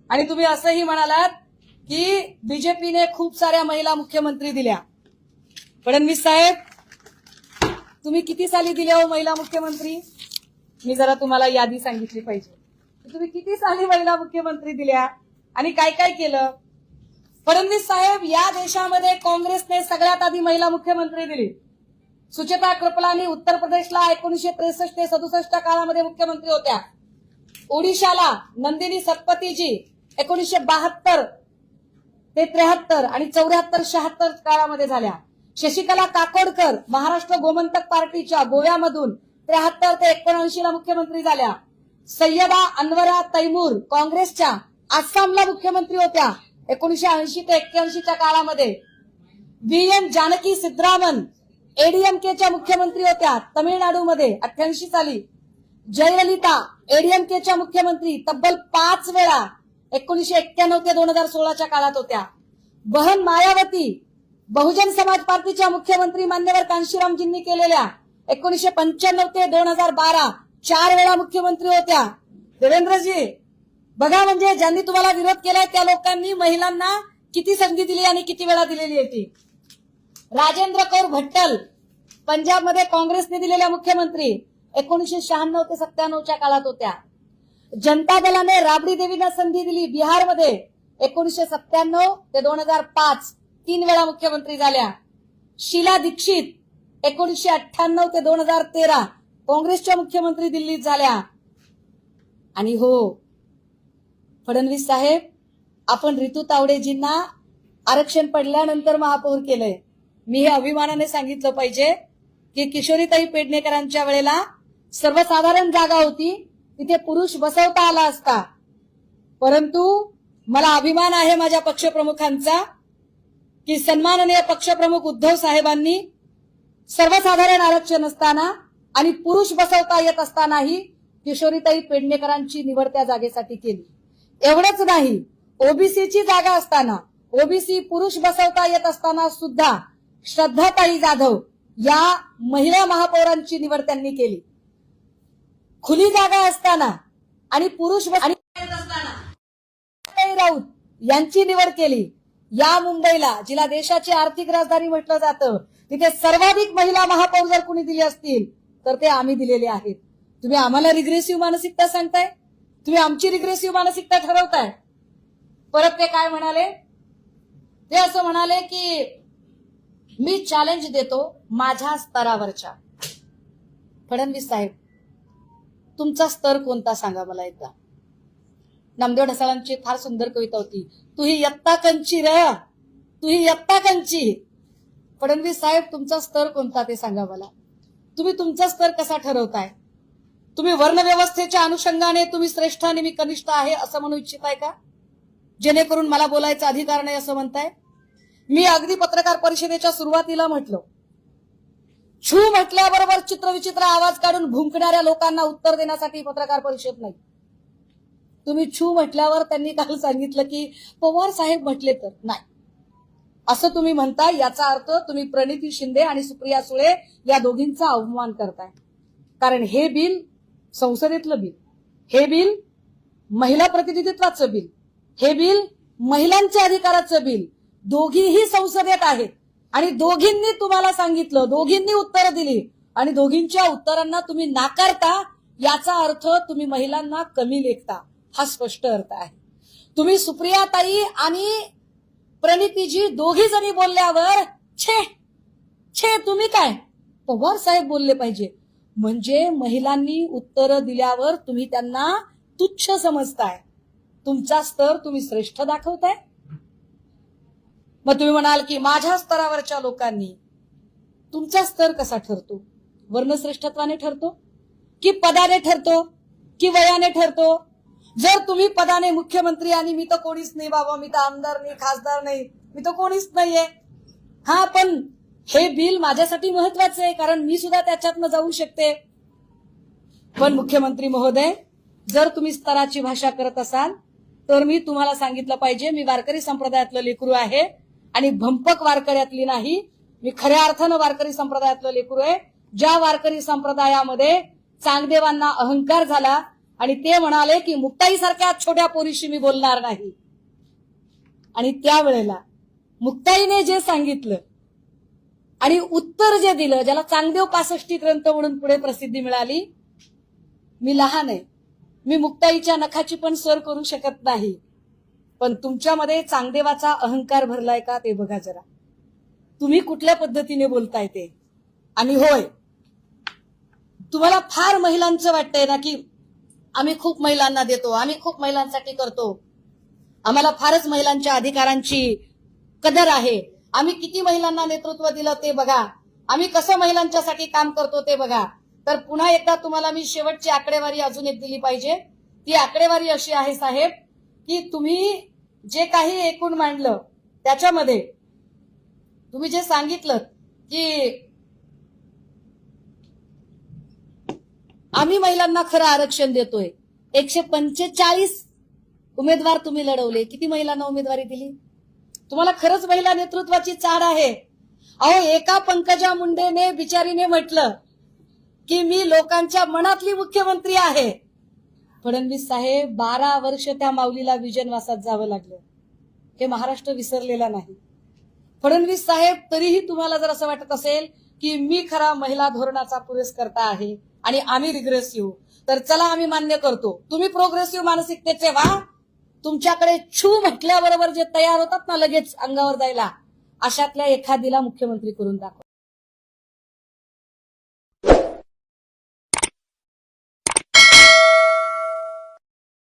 आणि तुम्ही असंही म्हणालात की बीजेपीने खूप साऱ्या महिला मुख्यमंत्री दिल्या. फडणवीस साहेब, तुम्ही किती साली दिल्या हो महिला मुख्यमंत्री? मी जरा तुम्हाला यादी सांगितली पाहिजे. तुम्ही किती साली महिला मुख्यमंत्री दिल्या आणि काय काय केलं? फडणवीस साहेब, या देशामध्ये काँग्रेसने सगळ्यात आधी महिला मुख्यमंत्री दिली. सुचेता कृपलानी उत्तर प्रदेशला 1963 ते 67 काळामध्ये मुख्यमंत्री होत्या. ओडिशाला नंदिनी सतपथीजी 1972 ते 73 आणि 74-76 काळामध्ये झाल्या. शशिकला काकोडकर महाराष्ट्र गोमंतक पार्टीच्या गोव्यामधून 73 ते 79 ला मुख्यमंत्री झाल्या. सय्यदा अनवरा तैमूर काँग्रेसच्या आसामला मुख्यमंत्री होत्या 1980 ते 81च्या काळामध्ये. व्ही.एन. जानकी सिद्धरामन एडीएमकेच्या मुख्यमंत्री होत्या तमिळनाडूमध्ये 88 साली. जयललिता एडीएमकेच्या मुख्यमंत्री तब्बल 5 वेळा 1991 ते 2016च्या काळात होत्या. बहन मायावती बहुजन समाज पार्टीच्या मुख्यमंत्री मान्यवर कांशीरामजींनी केलेल्या 1995 ते 2012 4 वेळा मुख्यमंत्री होत्या. देवेंद्रजी बघा, म्हणजे ज्यांनी तुम्हाला विरोध केलाय त्या लोकांनी महिलांना किती संधी दिली आणि किती वेळा दिलेली आहे ती. राजेंद्र कौर भट्टल पंजाबमध्ये काँग्रेसने दिलेल्या मुख्यमंत्री 1996 ते 97च्या काळात होत्या. जनता दलाने राबडी देवींना संधी दिली बिहारमध्ये 1997 ते 2005 3 वेळा मुख्यमंत्री झाल्या. शीला दीक्षित 1998 ते 2013 काँग्रेसच्या मुख्यमंत्री दिल्लीत झाल्या. आणि हो फडणवीस साहेब, आपण रितू तावडेजींना आरक्षण पडल्यानंतर महापौर केलंय. मी हे अभिमानाने सांगितलं पाहिजे की किशोरीताई पेडणेकरांच्या वेळेला सर्वसाधारण जागा होती, तिथे पुरुष बसवता आला असता. परंतु मला अभिमान आहे माझ्या पक्षप्रमुखांचा की सन्माननीय पक्षप्रमुख उद्धव साहेबांनी सर्वसाधारण आरक्षण असताना आणि पुरुष बसवता येत असतानाही किशोरीताई पेडणेकरांची निवड त्या जागेसाठी केली. एवढंच नाही, ओबीसीची जागा असताना ओबीसी पुरुष बसवता येत असताना सुद्धा श्रद्धाताई जाधव या महिला महापौरांची निवड त्यांनी केली. खुली जागा असताना आणि पुरुष राऊत यांची निवड केली. या मुंबईला, जिला देशाची आर्थिक राजधानी म्हटलं जातं, तिथे सर्वाधिक महिला महापौर जर कुणी दिले असतील तर ते आम्ही दिलेले आहेत. तुम्ही आम्हाला रिग्रेसिव्ह मानसिकता सांगताय, तुम्ही आमची रिग्रेसिव्ह मानसिकता ठरवताय. परत ते काय म्हणाले? ते असं म्हणाले की मी चॅलेंज देतो माझ्या स्तरावरच्या. फडणवीस साहेब, तुमचा स्तर कोणता सांगा मला एकदा. नामदेव ढसाळांची फार सुंदर कविता होती, तू ही यत्ता कंची र, तू ही यत्ता कंची. फडणवीस साहेब, तुमचा स्तर कोणता ते सांगा मला. तुम्ही तुमचा स्तर कसा ठरवताय? तुम्ही वर्णव्यवस्थेच्या अनुषंगाने तुम्ही श्रेष्ठ आणि मी कनिष्ठ आहे असं म्हणू इच्छिताय का? जेणेकरून मला बोलायचा अधिकार नाही असं म्हणताय? मी अगदी पत्रकार परिषदेच्या सुरुवातीला म्हटलं, छू म्हटल्याबरोबर चित्रविचित्र आवाज काढून भुंकणाऱ्या लोकांना उत्तर देण्यासाठी पत्रकार परिषद नाही. तुम्ही छू म्हटल्यावर त्यांनी काल सांगितलं की पवार साहेब म्हटले तर नाही असं तुम्ही म्हणताय. याचा अर्थ तुम्ही प्रणिती शिंदे आणि सुप्रिया सुळे या दोघींचा अवमान करताय. कारण हे बिल संसदेतलं बिल, हे बिल महिला प्रतिनिधित्वाचं बिल, हे बिल महिलांच्या अधिकाराचं बिल, दोघीही संसदेत आहेत. आणि दोघींनी तुम्हाला सांगितलं, दोघींनी उत्तरं दिली आणि दोघींच्या उत्तरांना तुम्ही नाकारता. याचा अर्थ तुम्ही महिलांना कमी लेखता, हा स्पष्ट अर्थ आहे. तुम्ही सुप्रियाताई आणि प्रणितीजी दोघी जणी बोलल्यावर छे छे तुम्ही काय पवार साहेब बोलले पाहिजे म्हणजे महिलांनी उत्तरं दिल्यावर तुम्ही त्यांना तुच्छ समजताय. तुमचा स्तर तुम्ही श्रेष्ठ दाखवताय. मग तुम्ही म्हणाल की माझ्या स्तरावरच्या लोकांनी. तुमचा स्तर कसा ठरतो? वर्णश्रेष्ठत्वाने ठरतो की पदाने ठरतो की वयाने ठरतो? जर तुम्ही पदाने मुख्यमंत्री आणि मी तर कोणीच नाही बाबा, मी तर आमदार नाही, खासदार नाही, मी तर कोणीच नाहीये. हा, पण हे बिल माझ्यासाठी महत्वाचं आहे कारण मी सुद्धा त्याच्यातनं जाऊ शकते. पण मुख्यमंत्री महोदय, जर तुम्ही स्तराची भाषा करत असाल तर मी तुम्हाला सांगितलं पाहिजे, मी वारकरी संप्रदायातलं लेकरू आहे आणि भंपक वारकऱ्यातली नाही. मी खऱ्या अर्थानं वारकरी संप्रदायातलं लेकरू आहे. ज्या वारकरी संप्रदायामध्ये चांगदेवांना अहंकार झाला आणि ते म्हणाले की मुक्ताईसारख्या छोट्या पोरीशी मी बोलणार नाही. आणि त्यावेळेला मुक्ताईने जे सांगितलं आणि उत्तर जे दिलं, ज्याला चांगदेव 65 ग्रंथ म्हणून पुढे प्रसिद्धी मिळाली, मी लहान आहे, मी मुक्ताईच्या नखाची पण सर करू शकत नाही, पण तुमच्यामध्ये चांगदेवाचा अहंकार भरलाय का ते बघा जरा, तुम्ही कुठल्या पद्धतीने बोलताय ते. आणि होय, तुम्हाला फार महिलांचं वाटतंय ना की आम्ही खूप महिलांना देतो, आम्ही खूप महिलांसाठी करतो, आम्हाला फारच महिलांच्या अधिकारांची कदर आहे, आम्ही किती महिलांना नेतृत्व दिलं ते बघा, आम्ही कसं महिलांच्यासाठी काम करतो ते बघा. तर पुन्हा एकदा तुम्हाला मी शेवटची आकडेवारी अजून एक दिली पाहिजे. ती आकडेवारी अशी आहे साहेब की तुम्ही जे काही एकूण मांडलं त्याच्यामध्ये तुम्ही जे सांगितलं की आम्ही महिलांना खरं आरक्षण देतोय, 145 उमेदवार तुम्ही लढवले, किती महिलांना उमेदवारी दिली? तुम्हाला खरंच महिला नेतृत्वाची चाड आहे. अहो, एका पंकजा मुंडेने बिचारीने म्हटलं की मी लोकांच्या मनातली मुख्यमंत्री आहे. फडणवीस साहेब 12 वर्ष त्या माऊलीला विजनवासात जावं लागलं, हे महाराष्ट्र विसरलेला नाही. फडणवीस साहेब, तरीही तुम्हाला जर असं वाटत असेल की मी खरा महिला धोरणाचा पुरस्कर्ता आहे आणि आम्ही रिग्रेसिव्ह, तर चला आम्ही मान्य करतो, तुम्ही प्रोग्रेसिव्ह मानसिकतेचे व्हा. तुमच्याकडे छू म्हटल्याबरोबर जे तयार होतात ना लगेच अंगावर जायला, अशातल्या एखादीला मुख्यमंत्री करून दाखवा.